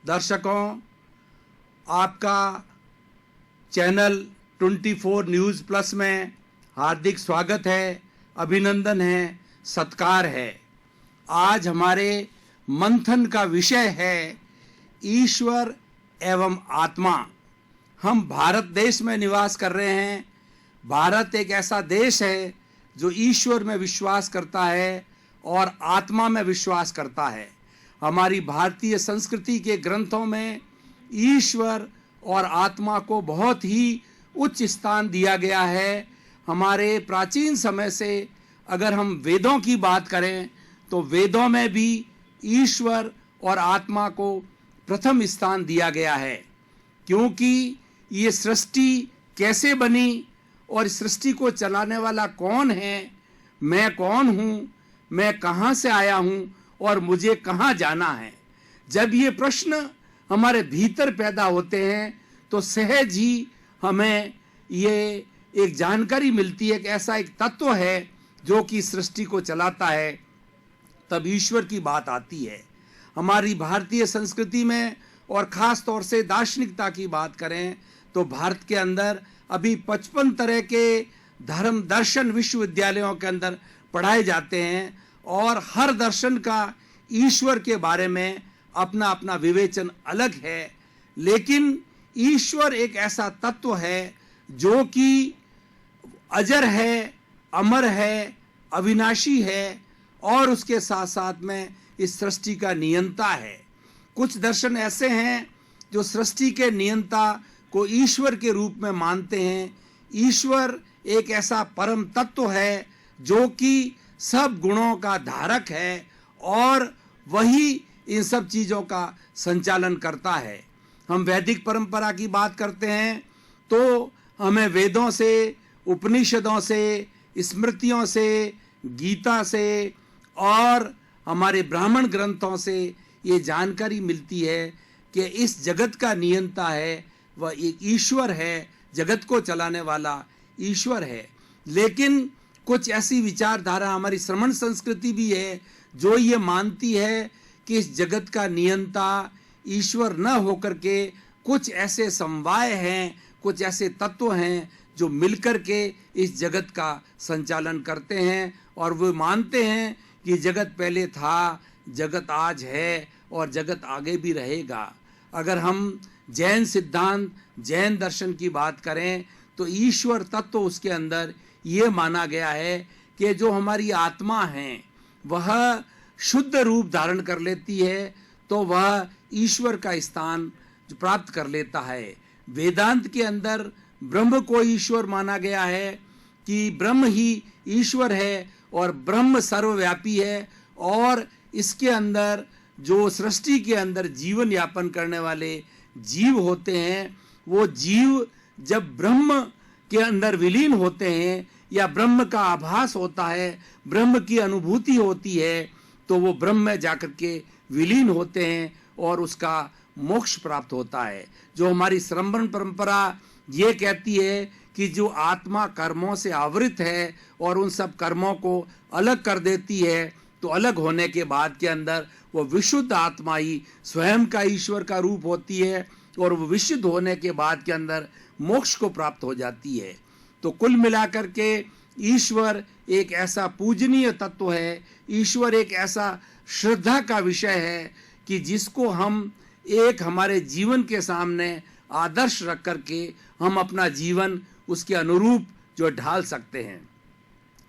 दर्शकों, आपका channel 24 news plus में हार्दिक स्वागत है, अभिनंदन है, सत्कार है। आज हमारे मंथन का विषय है ईश्वर एवं आत्मा। हम भारत देश में निवास कर रहे हैं। भारत एक ऐसा देश है जो ईश्वर में विश्वास करता है और आत्मा में विश्वास करता है। हमारी भारतीय संस्कृति के ग्रंथों में ईश्वर और आत्मा को बहुत ही उच्च स्थान दिया गया है। हमारे प्राचीन समय से अगर हम वेदों की बात करें तो वेदों में भी ईश्वर और आत्मा को प्रथम स्थान दिया गया है, क्योंकि ये सृष्टि कैसे बनी और इस सृष्टि को चलाने वाला कौन है, मैं कौन हूँ, मैं कहाँ से आया हूँ और मुझे कहाँ जाना है। जब ये प्रश्न हमारे भीतर पैदा होते हैं तो सहज ही हमें ये एक जानकारी मिलती है कि ऐसा एक तत्व है जो कि सृष्टि को चलाता है। तब ईश्वर की बात आती है। हमारी भारतीय संस्कृति में और ख़ास तौर से दार्शनिकता की बात करें तो भारत के अंदर अभी 55 तरह के धर्म दर्शन विश्वविद्यालयों के अंदर पढ़ाए जाते हैं और हर दर्शन का ईश्वर के बारे में अपना अपना विवेचन अलग है। लेकिन ईश्वर एक ऐसा तत्व है जो कि अजर है, अमर है, अविनाशी है और उसके साथ साथ में इस सृष्टि का नियंता है। कुछ दर्शन ऐसे हैं जो सृष्टि के नियंता को ईश्वर के रूप में मानते हैं। ईश्वर एक ऐसा परम तत्व है जो कि सब गुणों का धारक है और वही इन सब चीज़ों का संचालन करता है। हम वैदिक परंपरा की बात करते हैं तो हमें वेदों से, उपनिषदों से, स्मृतियों से, गीता से और हमारे ब्राह्मण ग्रंथों से ये जानकारी मिलती है कि इस जगत का नियंता है वह एक ईश्वर है, जगत को चलाने वाला ईश्वर है। लेकिन कुछ ऐसी विचारधारा हमारी श्रमण संस्कृति भी है जो ये मानती है कि इस जगत का नियंता ईश्वर न होकर के कुछ ऐसे समवाय हैं, कुछ ऐसे तत्व हैं जो मिलकर के इस जगत का संचालन करते हैं और वो मानते हैं कि जगत पहले था, जगत आज है और जगत आगे भी रहेगा। अगर हम जैन सिद्धांत, जैन दर्शन की बात करें तो ईश्वर तत्व उसके अंदर ये माना गया है कि जो हमारी आत्मा है वह शुद्ध रूप धारण कर लेती है तो वह ईश्वर का स्थान प्राप्त कर लेता है। वेदांत के अंदर ब्रह्म को ईश्वर माना गया है कि ब्रह्म ही ईश्वर है और ब्रह्म सर्वव्यापी है और इसके अंदर जो सृष्टि के अंदर जीवन यापन करने वाले जीव होते हैं वो जीव जब ब्रह्म के अंदर विलीन होते हैं या ब्रह्म का आभास होता है, ब्रह्म की अनुभूति होती है तो वो ब्रह्म में जाकर के विलीन होते हैं और उसका मोक्ष प्राप्त होता है। जो हमारी श्रमण परंपरा ये कहती है कि जो आत्मा कर्मों से आवृत है और उन सब कर्मों को अलग कर देती है तो अलग होने के बाद के अंदर वो विशुद्ध आत्मा ही स्वयं का ईश्वर का रूप होती है और वो विशुद्ध होने के बाद के अंदर मोक्ष को प्राप्त हो जाती है। तो कुल मिलाकर के ईश्वर एक ऐसा पूजनीय तत्व है, ईश्वर एक ऐसा श्रद्धा का विषय है कि जिसको हम एक हमारे जीवन के सामने आदर्श रख करके हम अपना जीवन उसके अनुरूप जो ढाल सकते हैं।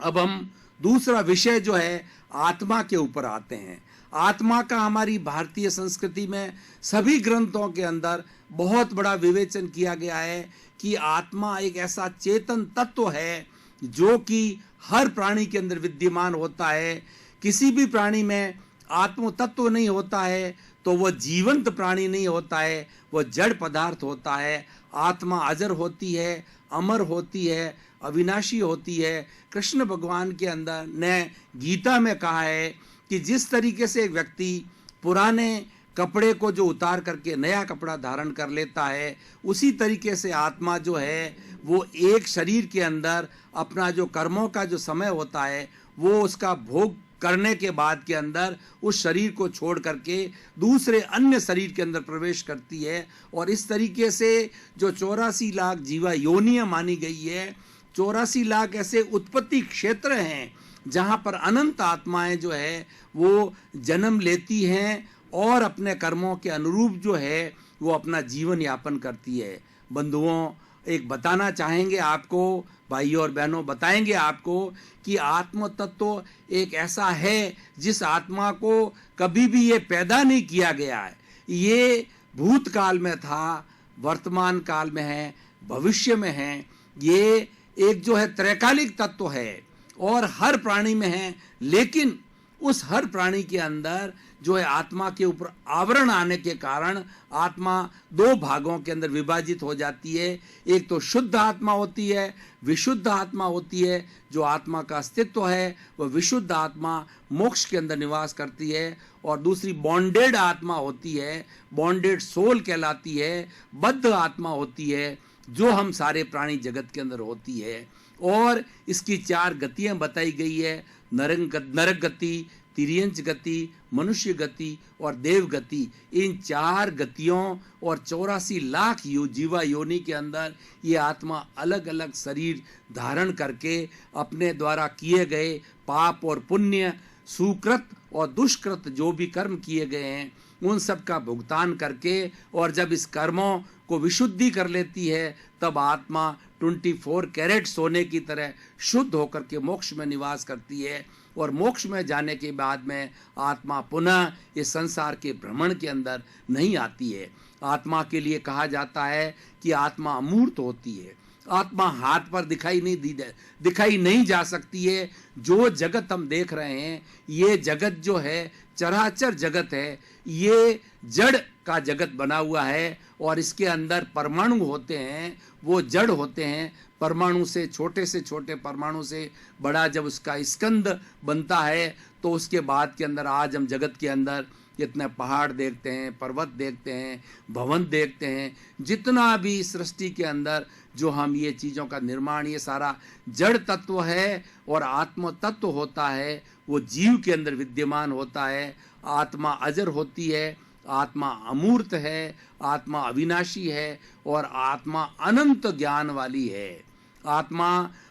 अब हम दूसरा विषय जो है आत्मा के ऊपर आते हैं। आत्मा का हमारी भारतीय संस्कृति में सभी ग्रंथों के अंदर बहुत बड़ा विवेचन किया गया है कि आत्मा एक ऐसा चेतन तत्व है जो कि हर प्राणी के अंदर विद्यमान होता है। किसी भी प्राणी में आत्म तत्व नहीं होता है तो वह जीवंत प्राणी नहीं होता है, वह जड़ पदार्थ होता है। आत्मा अजर होती है, अमर होती है, अविनाशी होती है। कृष्ण भगवान के अंदर ने गीता में कहा है कि जिस तरीके से एक व्यक्ति पुराने कपड़े को जो उतार करके नया कपड़ा धारण कर लेता है, उसी तरीके से आत्मा जो है वो एक शरीर के अंदर अपना जो कर्मों का जो समय होता है वो उसका भोग करने के बाद के अंदर उस शरीर को छोड़ करके दूसरे अन्य शरीर के अंदर प्रवेश करती है। और इस तरीके से जो 84 लाख जीवा योनियां मानी गई है, 84 लाख ऐसे उत्पत्ति क्षेत्र हैं जहां पर अनंत आत्माएं जो है वो जन्म लेती हैं और अपने कर्मों के अनुरूप जो है वो अपना जीवन यापन करती है। बंधुओं, एक बताना चाहेंगे आपको, भाइयों और बहनों बताएंगे आपको कि आत्म तत्व एक ऐसा है जिस आत्मा को कभी भी ये पैदा नहीं किया गया है। ये भूतकाल में था, वर्तमान काल में है, भविष्य में है। ये एक जो है त्रैकालिक तत्व है और हर प्राणी में है, लेकिन उस हर प्राणी के अंदर जो है आत्मा के ऊपर आवरण आने के कारण आत्मा दो भागों के अंदर विभाजित हो जाती है। एक तो शुद्ध आत्मा होती है, विशुद्ध आत्मा होती है। जो आत्मा का अस्तित्व है वह विशुद्ध आत्मा मोक्ष के अंदर निवास करती है, और दूसरी बॉन्डेड आत्मा होती है, बॉन्डेड सोल कहलाती है, बद्ध आत्मा होती है, जो हम सारे प्राणी जगत के अंदर होती है। और इसकी 4 गतियां बताई गई है, नरक गति, तिर्यंच गति, मनुष्य गति और देव गति। इन 4 गतियों और 84 लाख जीवा योनि के अंदर ये आत्मा अलग अलग शरीर धारण करके अपने द्वारा किए गए पाप और पुण्य, सुकृत और दुष्कृत जो भी कर्म किए गए हैं उन सब का भुगतान करके, और जब इस कर्मों को विशुद्धि कर लेती है तब आत्मा 24 कैरेट सोने की तरह शुद्ध होकर के मोक्ष में निवास करती है। और मोक्ष में जाने के बाद में आत्मा पुनः इस संसार के भ्रमण के अंदर नहीं आती है। आत्मा के लिए कहा जाता है कि आत्मा अमूर्त होती है, आत्मा हाथ पर दिखाई नहीं जा सकती है। जो जगत हम देख रहे हैं ये जगत जो है चराचर जगत है, ये जड़ का जगत बना हुआ है और इसके अंदर परमाणु होते हैं, वो जड़ होते हैं। परमाणु से छोटे परमाणु से बड़ा जब उसका स्कंद बनता है तो उसके बाद के अंदर आज हम जगत के अंदर इतने पहाड़ देखते हैं, पर्वत देखते हैं, भवन देखते हैं। जितना भी सृष्टि के अंदर जो हम ये चीज़ों का निर्माण, ये सारा जड़ तत्व है। और आत्म तत्व होता है वो जीव के अंदर विद्यमान होता है। आत्मा अजर होती है, आत्मा अमूर्त है, आत्मा अविनाशी है और आत्मा अनंत ज्ञान वाली है, आत्मा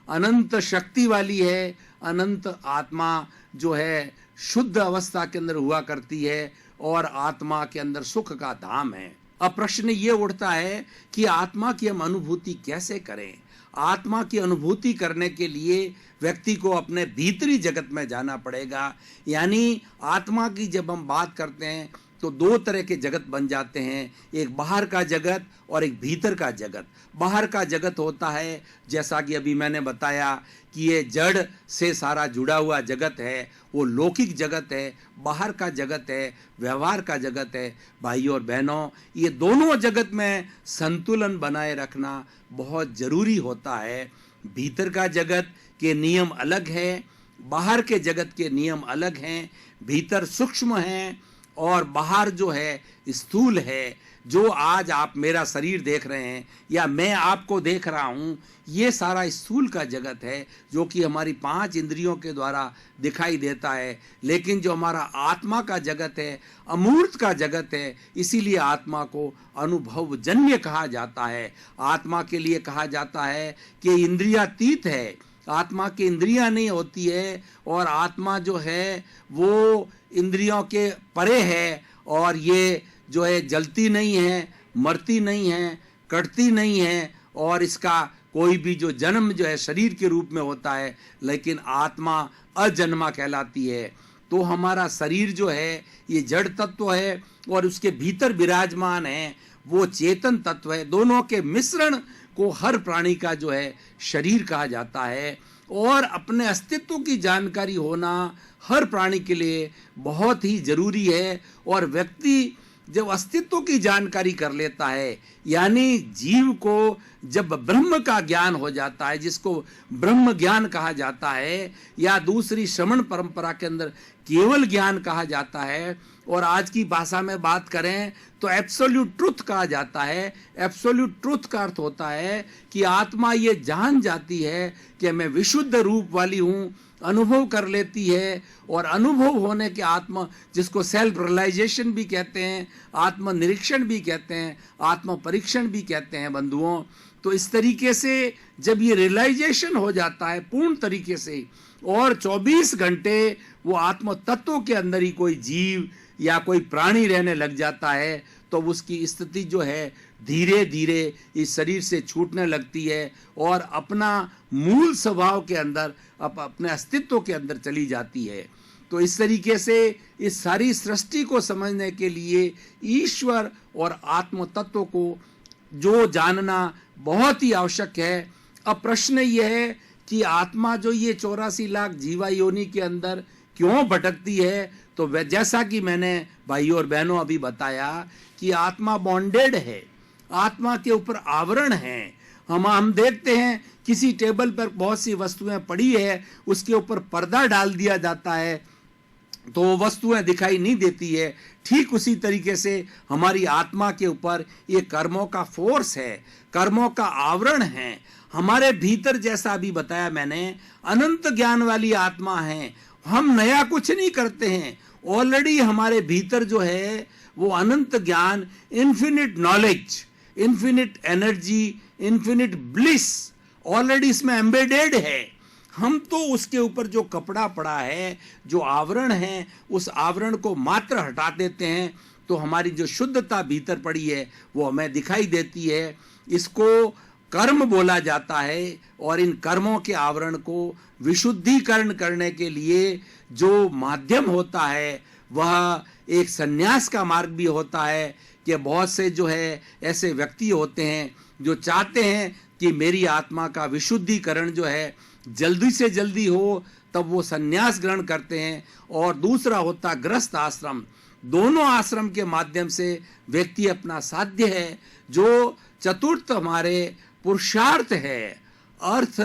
अनंत शक्ति वाली है। अनंत आत्मा जो है शुद्ध अवस्था के अंदर हुआ करती है और आत्मा के अंदर सुख का धाम है। अब प्रश्न ये उठता है कि आत्मा की हम अनुभूति कैसे करें। आत्मा की अनुभूति करने के लिए व्यक्ति को अपने भीतरी जगत में जाना पड़ेगा। यानी आत्मा की जब हम बात करते हैं तो 2 तरह के जगत बन जाते हैं, एक बाहर का जगत और एक भीतर का जगत। बाहर का जगत होता है जैसा कि अभी मैंने बताया कि ये जड़ से सारा जुड़ा हुआ जगत है, वो लौकिक जगत है। बाहर का जगत है, व्यवहार का जगत है। भाइयों और बहनों, ये दोनों जगत में संतुलन बनाए रखना बहुत ज़रूरी होता है। भीतर का जगत के नियम अलग हैं, बाहर के जगत के नियम अलग हैं। भीतर सूक्ष्म हैं और बाहर जो है स्थूल है। जो आज आप मेरा शरीर देख रहे हैं या मैं आपको देख रहा हूँ, ये सारा स्थूल का जगत है जो कि हमारी 5 इंद्रियों के द्वारा दिखाई देता है। लेकिन जो हमारा आत्मा का जगत है, अमूर्त का जगत है, इसीलिए आत्मा को अनुभवजन्य कहा जाता है। आत्मा के लिए कहा जाता है कि इंद्रियातीत है, आत्मा की इंद्रियां नहीं होती है और आत्मा जो है वो इंद्रियों के परे है। और ये जो है जलती नहीं है, मरती नहीं है, कटती नहीं है और इसका कोई भी जो जन्म जो है शरीर के रूप में होता है, लेकिन आत्मा अजन्मा कहलाती है। तो हमारा शरीर जो है ये जड़ तत्व है और उसके भीतर विराजमान है वो चेतन तत्व है। दोनों के मिश्रण को हर प्राणी का जो है शरीर कहा जाता है। और अपने अस्तित्व की जानकारी होना हर प्राणी के लिए बहुत ही जरूरी है। और व्यक्ति जब अस्तित्व की जानकारी कर लेता है, यानी जीव को जब ब्रह्म का ज्ञान हो जाता है, जिसको ब्रह्म ज्ञान कहा जाता है या दूसरी श्रमण परंपरा के अंदर केवल ज्ञान कहा जाता है, और आज की भाषा में बात करें तो एब्सोल्यूट ट्रुथ कहा जाता है। एब्सोल्यूट ट्रुथ का अर्थ होता है कि आत्मा ये जान जाती है कि मैं विशुद्ध रूप वाली हूँ अनुभव कर लेती है, और अनुभव होने के आत्म, जिसको सेल्फ रियलाइजेशन भी कहते हैं, आत्म निरीक्षण भी कहते हैं, आत्म परीक्षण भी कहते हैं बंधुओं। तो इस तरीके से जब ये रियलाइजेशन हो जाता है पूर्ण तरीके से, और 24 घंटे वो आत्म तत्व के अंदर ही कोई जीव या कोई प्राणी रहने लग जाता है, तो उसकी स्थिति जो है धीरे धीरे इस शरीर से छूटने लगती है और अपना मूल स्वभाव के अंदर, अपने अस्तित्व के अंदर चली जाती है। तो इस तरीके से इस सारी सृष्टि को समझने के लिए ईश्वर और आत्म तत्व को जो जानना बहुत ही आवश्यक है। अब प्रश्न यह है कि आत्मा जो ये 84 लाख जीवा योनि के अंदर क्यों भटकती है, तो जैसा कि मैंने भाइयों और बहनों अभी बताया कि आत्मा बॉन्डेड है, आत्मा के ऊपर आवरण है। हम देखते हैं किसी टेबल पर बहुत सी वस्तुएं पड़ी है, उसके ऊपर पर्दा डाल दिया जाता है तो वो वस्तुएं दिखाई नहीं देती है। ठीक उसी तरीके से हमारी आत्मा के ऊपर ये कर्मों का फोर्स है, कर्मों का आवरण है। हमारे भीतर, जैसा अभी बताया मैंने, अनंत ज्ञान वाली आत्मा है। हम नया कुछ नहीं करते हैं, ऑलरेडी हमारे भीतर जो है वो अनंत ज्ञान, infinite knowledge, infinite energy, infinite bliss already इसमें एम्बेडेड है। हम तो उसके ऊपर जो कपड़ा पड़ा है, जो आवरण है, उस आवरण को मात्र हटा देते हैं तो हमारी जो शुद्धता भीतर पड़ी है वो हमें दिखाई देती है। इसको कर्म बोला जाता है, और इन कर्मों के आवरण को विशुद्धिकरण करने के लिए जो माध्यम होता है वह एक संन्यास का मार्ग भी होता है। कि बहुत से जो है ऐसे व्यक्ति होते हैं जो चाहते हैं कि मेरी आत्मा का विशुद्धिकरण जो है जल्दी से जल्दी हो, तब वो संन्यास ग्रहण करते हैं। और दूसरा होता गृहस्थ आश्रम। दोनों आश्रम के माध्यम से व्यक्ति अपना साध्य है, जो चतुर्थ हमारे पुरुषार्थ है, अर्थ,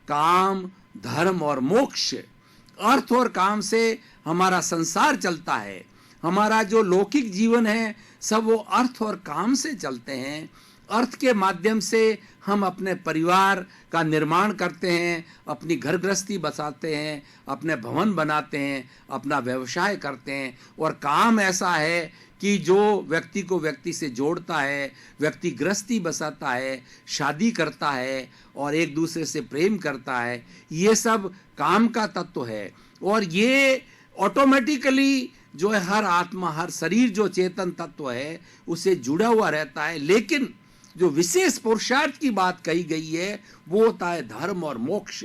काम, धर्म और मोक्ष। अर्थ और काम से हमारा संसार चलता है, हमारा जो लौकिक जीवन है सब वो अर्थ और काम से चलते हैं। अर्थ के माध्यम से हम अपने परिवार का निर्माण करते हैं, अपनी घर गृहस्थी बसाते हैं, अपने भवन बनाते हैं, अपना व्यवसाय करते हैं। और काम ऐसा है कि जो व्यक्ति को व्यक्ति से जोड़ता है, व्यक्ति गृहस्थी बसाता है, शादी करता है और एक दूसरे से प्रेम करता है। ये सब काम का तत्व है, और ये ऑटोमेटिकली जो है हर आत्मा, हर शरीर जो चेतन तत्व है उसे जुड़ा हुआ रहता है। लेकिन जो विशेष पुरुषार्थ की बात कही गई है वो होता है धर्म और मोक्ष।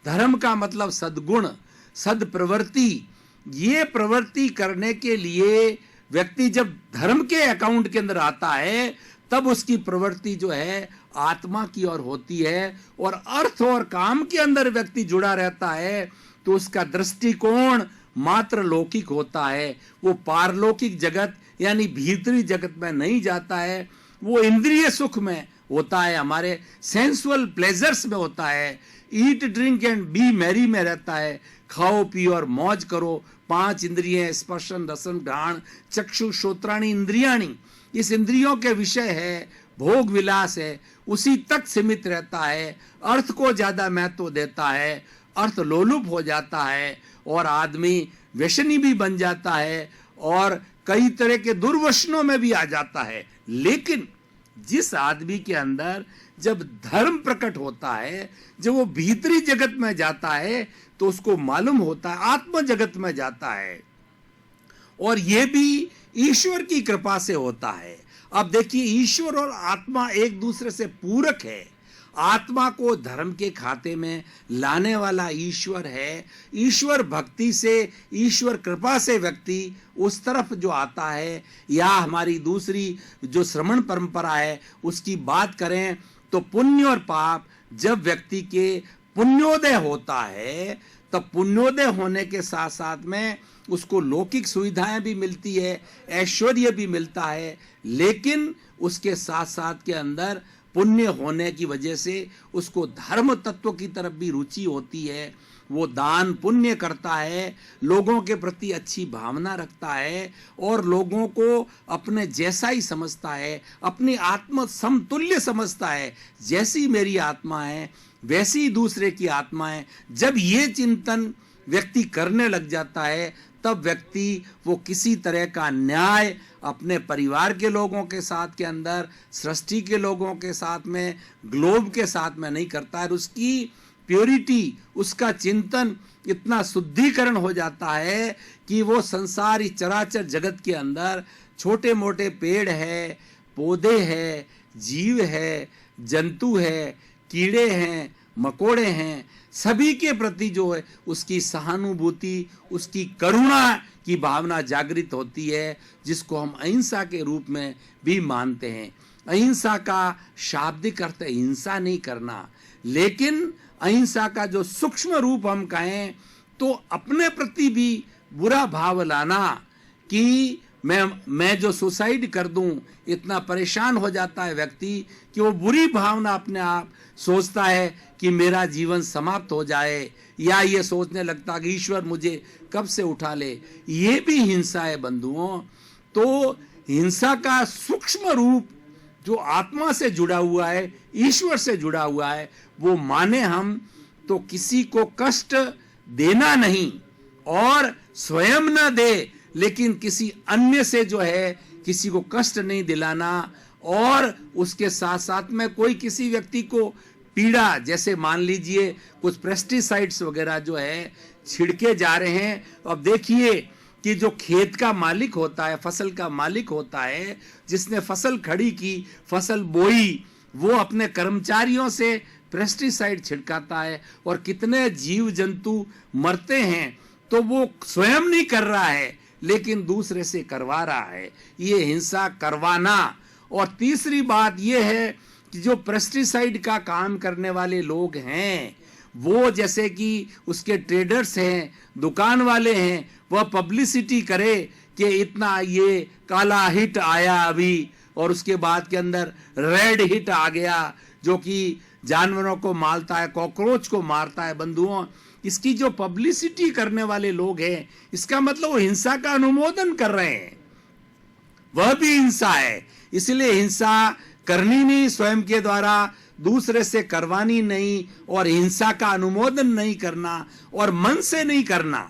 धर्म का मतलब सद्गुण, सद प्रवृत्ति। ये प्रवृत्ति करने के लिए व्यक्ति जब धर्म के अकाउंट के अंदर आता है तब उसकी प्रवृत्ति जो है आत्मा की ओर होती है। और अर्थ और काम के अंदर व्यक्ति जुड़ा रहता है तो उसका दृष्टिकोण मात्र लौकिक होता है। वो पारलौकिक जगत यानी भीतरी जगत में नहीं जाता है, वो इंद्रिय सुख में होता है, हमारे सेंसुअल प्लेजर्स में होता है। Eat drink and B Mary में रहता है। खाओ पियो और मौज करो। 5 इंद्रियां, स्पर्शन, रसन, घ्राण, चक्षु, श्रोत्राणी, इंद्रियाणी, इस इंद्रियों के विषय है, भोग विलास है, उसी तक सीमित रहता है। अर्थ को ज्यादा महत्व देता है, अर्थ लोलुप हो जाता है और आदमी व्यसनी भी बन जाता है और कई तरह के दुर्व्यसनों में भी आ जाता है। लेकिन जिस आदमी के अंदर जब धर्म प्रकट होता है, जब वो भीतरी जगत में जाता है तो उसको मालूम होता है आत्म जगत में जाता है, और ये भी ईश्वर की कृपा से होता है। अब देखिए, ईश्वर और आत्मा एक दूसरे से पूरक है। आत्मा को धर्म के खाते में लाने वाला ईश्वर है। ईश्वर भक्ति से, ईश्वर कृपा से व्यक्ति उस तरफ जो आता है, या हमारी दूसरी जो श्रमण परंपरा है उसकी बात करें तो पुण्य और पाप, जब व्यक्ति के पुण्योदय होता है तब पुण्योदय होने के साथ साथ में उसको लौकिक सुविधाएं भी मिलती है, ऐश्वर्य भी मिलता है। लेकिन उसके साथ साथ के अंदर पुण्य होने की वजह से उसको धर्म तत्व की तरफ भी रुचि होती है। वो दान पुण्य करता है, लोगों के प्रति अच्छी भावना रखता है और लोगों को अपने जैसा ही समझता है, अपनी आत्म समतुल्य समझता है। जैसी मेरी आत्मा है वैसी दूसरे की आत्मा है। जब ये चिंतन व्यक्ति करने लग जाता है, तब व्यक्ति वो किसी तरह का न्याय अपने परिवार के लोगों के साथ के अंदर, सृष्टि के लोगों के साथ में, ग्लोब के साथ में नहीं करता है। उसकी प्योरिटी, उसका चिंतन इतना शुद्धिकरण हो जाता है कि वो संसारी चराचर जगत के अंदर छोटे मोटे पेड़ है, पौधे है, जीव है, जंतु है, कीड़े हैं, मकोड़े हैं, सभी के प्रति जो है उसकी सहानुभूति, उसकी करुणा की भावना जागृत होती है, जिसको हम अहिंसा के रूप में भी मानते हैं। अहिंसा का शाब्दिक अर्थ हिंसा नहीं करना, लेकिन अहिंसा का जो सूक्ष्म रूप हम कहें तो अपने प्रति भी बुरा भाव लाना कि मैं जो सुसाइड कर दूं, इतना परेशान हो जाता है व्यक्ति कि वो बुरी भावना अपने आप सोचता है कि मेरा जीवन समाप्त हो जाए, या ये सोचने लगता कि ईश्वर मुझे कब से उठा ले। ये भी हिंसा है बंधुओं। तो हिंसा का सूक्ष्म रूप जो आत्मा से जुड़ा हुआ है, ईश्वर से जुड़ा हुआ है, वो माने हम तो किसी को कष्ट देना नहीं और स्वयं न दे, लेकिन किसी अन्य से जो है किसी को कष्ट नहीं दिलाना, और उसके साथ साथ में कोई किसी व्यक्ति को पीड़ा, जैसे मान लीजिए कुछ पेस्टिसाइड्स वगैरह जो है छिड़के जा रहे हैं। अब देखिए कि जो खेत का मालिक होता है, फसल का मालिक होता है, जिसने फसल खड़ी की, फसल बोई, वो अपने कर्मचारियों से पेस्टिसाइड छिड़काता है और कितने जीव जंतु मरते हैं, तो वो स्वयं नहीं कर रहा है लेकिन दूसरे से करवा रहा है। ये हिंसा करवाना। और तीसरी बात ये है कि जो पेस्टिसाइड का काम करने वाले लोग हैं, वो जैसे कि उसके ट्रेडर्स हैं, दुकान वाले हैं, वह पब्लिसिटी करे कि इतना ये काला हिट आया अभी, और उसके बाद के अंदर रेड हिट आ गया जो कि जानवरों को मारता है, कॉकरोच को मारता है। बंधुओं, इसकी जो पब्लिसिटी करने वाले लोग हैं, इसका मतलब वो हिंसा का अनुमोदन कर रहे हैं, वह भी हिंसा है। इसलिए हिंसा करनी नहीं स्वयं के द्वारा, दूसरे से करवानी नहीं, और हिंसा का अनुमोदन नहीं करना और मन से नहीं करना।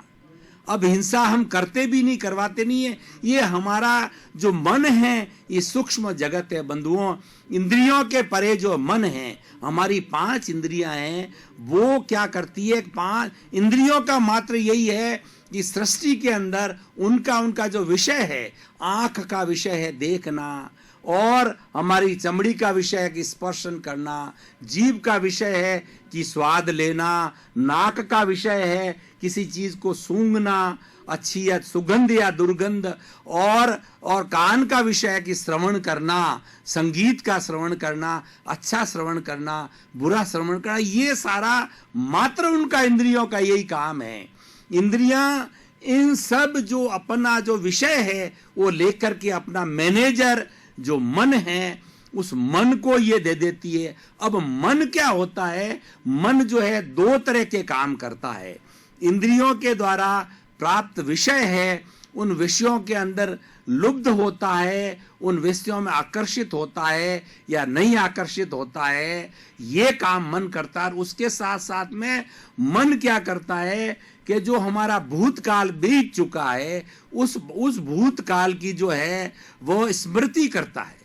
अब हिंसा हम करते भी नहीं, करवाते नहीं है। ये हमारा जो मन है, ये सूक्ष्म जगत है बंधुओं। इंद्रियों के परे जो मन है, हमारी 5 इंद्रियां हैं, वो क्या करती है? 5 इंद्रियों का मात्र यही है कि सृष्टि के अंदर उनका जो विषय है, आंख का विषय है देखना, और हमारी चमड़ी का विषय है कि स्पर्शन करना, जीभ का विषय है कि स्वाद लेना, नाक का विषय है किसी चीज को सूंघना, अच्छी या सुगंध या दुर्गंध, और कान का विषय है कि श्रवण करना, संगीत का श्रवण करना, अच्छा श्रवण करना, बुरा श्रवण करना। ये सारा मात्र उनका इंद्रियों का यही काम है। इंद्रियां इन सब जो अपना जो विषय है वो लेकर के अपना मैनेजर जो मन है, उस मन को ये दे देती है। अब मन क्या होता है? मन जो है 2 तरह के काम करता है। इंद्रियों के द्वारा प्राप्त विषय है, उन विषयों के अंदर लुब्ध होता है, उन विषयों में आकर्षित होता है या नहीं आकर्षित होता है, ये काम मन करता है। उसके साथ साथ में मन क्या करता है कि जो हमारा भूतकाल बीत चुका है, उस भूतकाल की जो है वो स्मृति करता है।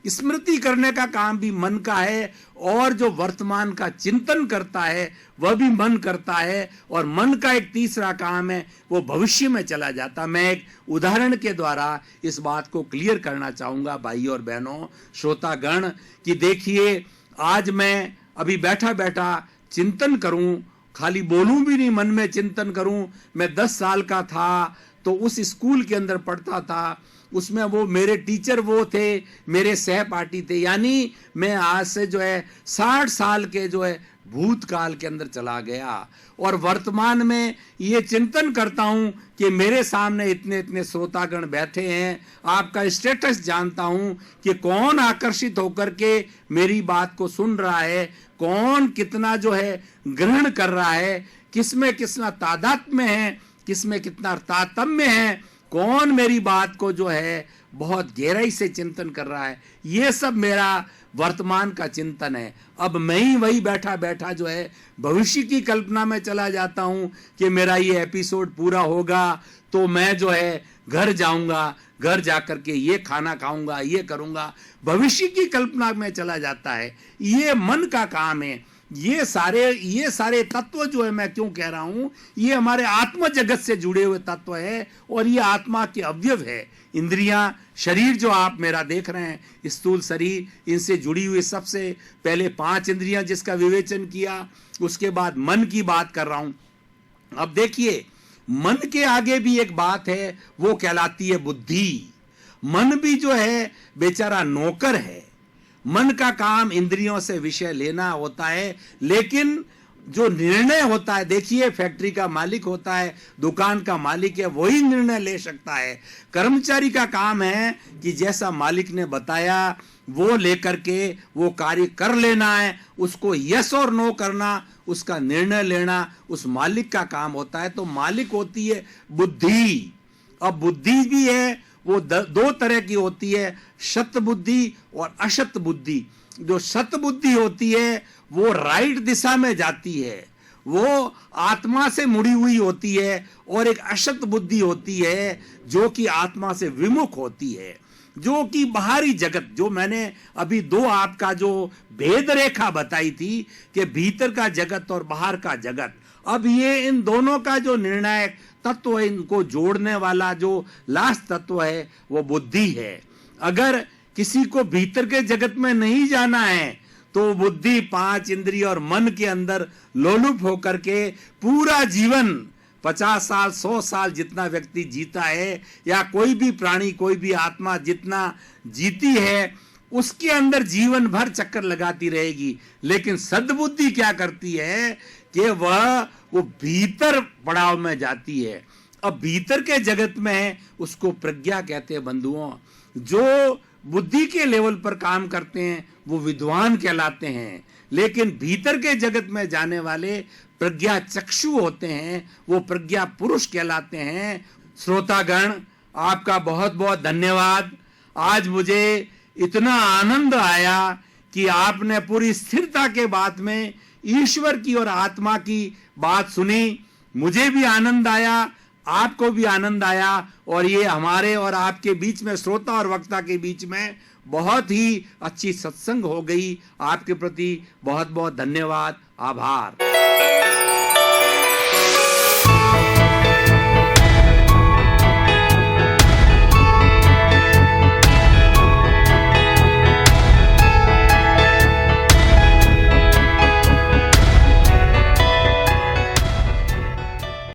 स्मृति करने का काम भी मन का है, और जो वर्तमान का चिंतन करता है वह भी मन करता है। और मन का एक तीसरा काम है, वो भविष्य में चला जाता। मैं एक उदाहरण के द्वारा इस बात को क्लियर करना चाहूंगा भाई और बहनों, श्रोतागण, कि देखिए आज मैं अभी बैठा बैठा चिंतन करूं, खाली बोलूं भी नहीं, मन में चिंतन करूं। मैं 10 साल का था तो उस स्कूल के अंदर पढ़ता था, उसमें वो मेरे टीचर वो थे, मेरे सहपाठी थे, यानी मैं आज से जो है 60 साल के जो है भूतकाल के अंदर चला गया, और वर्तमान में ये चिंतन करता हूं कि मेरे सामने इतने इतने श्रोतागण बैठे हैं, आपका स्टेटस जानता हूं कि कौन आकर्षित होकर के मेरी बात को सुन रहा है, कौन कितना जो है ग्रहण कर रहा है, किसमें कितना तादात्म्य है, किसमें कितना तारतम्य है, कौन मेरी बात को जो है बहुत गहराई से चिंतन कर रहा है। ये सब मेरा वर्तमान का चिंतन है। अब मैं ही वही बैठा बैठा जो है भविष्य की कल्पना में चला जाता हूं कि मेरा ये एपिसोड पूरा होगा तो मैं जो है घर जाऊंगा, घर जाकर के ये खाना खाऊंगा, ये करूंगा, भविष्य की कल्पना में चला जाता है। ये मन का काम है। ये सारे तत्व जो है, मैं क्यों कह रहा हूं, ये हमारे आत्म जगत से जुड़े हुए तत्व है और ये आत्मा के अवयव है। इंद्रियां, शरीर जो आप मेरा देख रहे हैं, स्थूल शरीर, इनसे जुड़ी हुई सबसे पहले 5 इंद्रियां जिसका विवेचन किया, उसके बाद मन की बात कर रहा हूं। अब देखिए, मन के आगे भी एक बात है, वो कहलाती है बुद्धि। मन भी जो है बेचारा नौकर है। मन का काम इंद्रियों से विषय लेना होता है, लेकिन जो निर्णय होता है, देखिए फैक्ट्री का मालिक होता है, दुकान का मालिक है, वही निर्णय ले सकता है। कर्मचारी का काम है कि जैसा मालिक ने बताया वो लेकर के वो कार्य कर लेना है, उसको यस और नो करना, उसका निर्णय लेना उस मालिक का काम होता है। तो मालिक होती है बुद्धि। अब बुद्धि भी है, वो 2 तरह की होती है, शत बुद्धि और अशत बुद्धि। जो शत बुद्धि होती है वो राइट दिशा में जाती है, वो आत्मा से मुड़ी हुई होती है, और एक अशत बुद्धि होती है जो कि आत्मा से विमुख होती है, जो कि बाहरी जगत, जो मैंने अभी 2 आपका जो भेद रेखा बताई थी कि भीतर का जगत और बाहर का जगत, अब ये इन दोनों का जो निर्णायक तत्व है, इनको जोड़ने वाला जो लास्ट तत्व है वो बुद्धि है। अगर किसी को भीतर के जगत में नहीं जाना है तो बुद्धि 5 इंद्रिय और मन के अंदर लोलुप होकर के पूरा जीवन 50 साल 100 साल जितना व्यक्ति जीता है, या कोई भी प्राणी, कोई भी आत्मा जितना जीती है, उसके अंदर जीवन भर चक्कर लगाती रहेगी। लेकिन सद्बुद्धि क्या करती है कि वो भीतर पड़ाव में जाती है। अब भीतर के जगत में उसको प्रज्ञा कहते हैं बंधुओं। जो बुद्धि के लेवल पर काम करते हैं वो विद्वान कहलाते हैं, लेकिन भीतर के जगत में जाने वाले प्रज्ञा चक्षु होते हैं, वो प्रज्ञा पुरुष कहलाते हैं। श्रोतागण, आपका बहुत बहुत धन्यवाद। आज मुझे इतना आनंद आया कि आपने पूरी स्थिरता के बात में ईश्वर की और आत्मा की बात सुनी। मुझे भी आनंद आया, आपको भी आनंद आया, और ये हमारे और आपके बीच में, श्रोता और वक्ता के बीच में बहुत ही अच्छी सत्संग हो गई। आपके प्रति बहुत बहुत धन्यवाद, आभार।